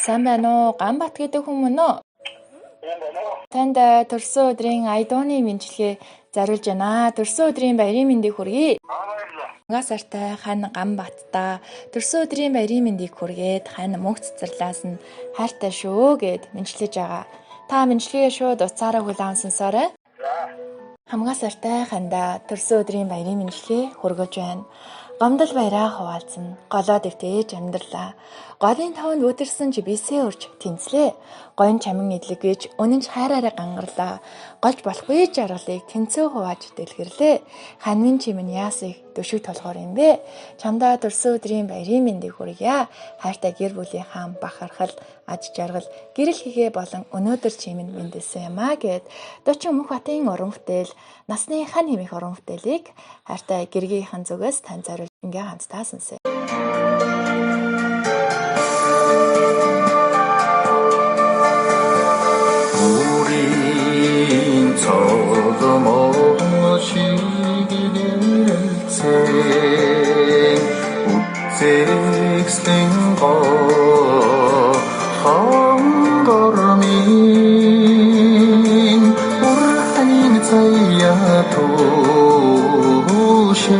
Сайн байна уу? Ганбат гэдэг хүн мөн үү? Танд төрсөн өдрийн айдооны мэндчилгээ зориулж байна. Төрсөн өдрийн баярын мэндийг хүргэе. Угаас артай хань Ганбатта төрсөн өдрийн баярын мэндийг хүргээд хань мөнх цэцэрлээс нь хайртай шүү гэд мэндчлэж байгаа. Та мэндчлэгээ шууд уцаараа хүлээн сонсоорой. Хамгаас артай ханда төрсөн өдрийн баярын мэндчлэгээ хүргэж байна. Гомдол баяраа хуваалцсан, голоо дэвтээж амьдралаа. Голын товнд өдөрсөн чи бисээ өрч тэнцлээ. Гойн чамин идлэг гэж өнөнч хайраараа гангарлаа. Голж болохгүй жаргалыг тэнцөө хувааж дэлгэрлээ. Ханмин чимэн яасыг дөшиг толгоор юм бэ? Чамдаа төрсөн өдрийн баярын мэндийг хүргье. Хайртай гэр бүлийнхаа бахархал, аж жаргал, гэрэл хийгээ болон өнөөдөр чимэн мэндэлсэн юм аа гэд Дочин Мөнхбатын уран бүтээл, насны хань хэмээх уран бүтээлийг хайртай гэргийнхэн зүгээс тань зориулж ингээ хамтдаа сонсъё. 우린 저금없이길생 우색생 거 헝거름인 우르하닌 자야 도시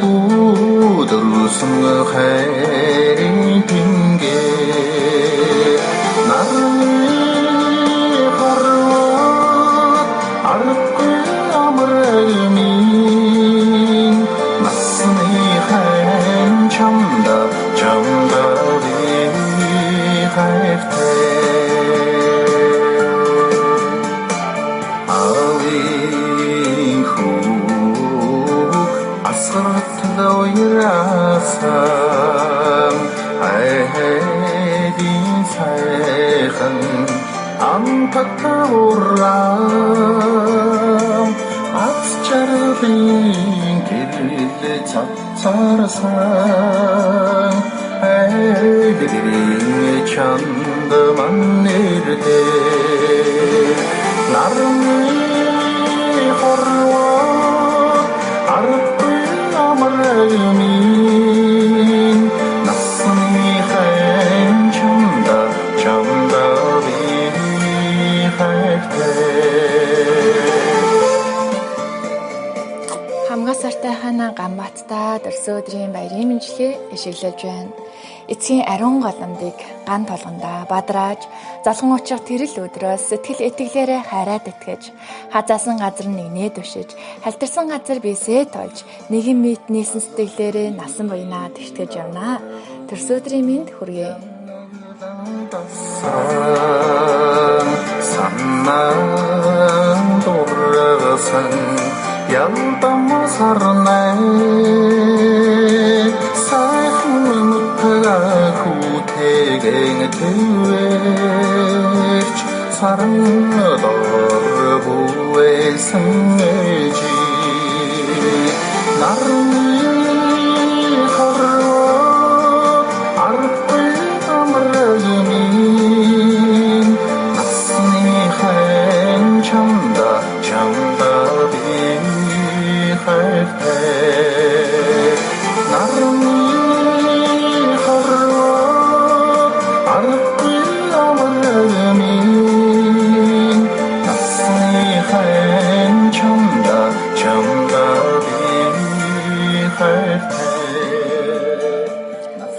우드루승 해린 핑계 나를 걸어와 아르꿀 아무래민 낯선이 한참다 정답이 할때 아윙 후 아스라트다 오이라상 해빈 사이한 안타까워라 앞자르빈 길을 잡사라상 애들이 찬드만 내르대 나를 걸어와 아르꿀 아무래민 낯선이 한참다 정답이 할때 Хамгаас артай хана Ганбатта төрсөн өдрийн баярын мэндчилгээ ишиглэж байна. Эцгийн ариун голомдыг ган толгондоо бадрааж, залхан уучрах тэрэл өдрөөс сэтгэл итгэлээрээ хайраад итгэж, хазаасан газар нэгнээ түшиж, халтарсан газар бисээ тольж, нэгэн мэт нийсэн сэтгэлээрээ насан буйнаа тэгтгэж явнаа. Төрсөн өдрийн мэнд хүргэе. 산만 돌아가선 양밤 살았네 사슴을 못하가 후퇴갱 되외치 사랑하다 부의 생애지 나를 걸어와 아르꿀 아무래민 낯선이 한참다 정답이 할때 나를 걸어와 아르꿀 아무래민 낯선이 한참다 정답이 할때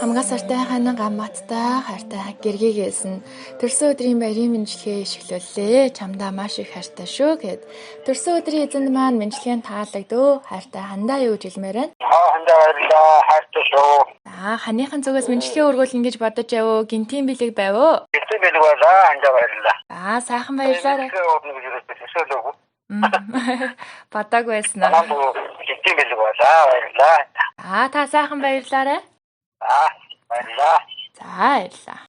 Хамгаас артай хана Ганбатта хайртай гэргийгээс нь төрсөн өдрийн баярын мэндчилгээ ишиглүүллээ. Чамдаа маш их хайртай шүү гэд. Төрсөн өдрийн эзэнд маань мэндчилгээнд таалагдөө хайртай хандаа юу гэж хэлмээр байна? Хандаа баярлаа. Хайртай шүү. Ханыхан зүгээс мэндчилгээ өргүүлнэ гэж бодож явуу. Гинтийн бэлэг байв уу? Гинтийн бэлэг байлаа. Хандаа баярлаа. Сайхан баярлалаа. Бодог байсан аа. Гинтийн бэлэг байлаа. Баярлаа. Та сайхан баярлалаа. Баярлаа. За баярлалаа.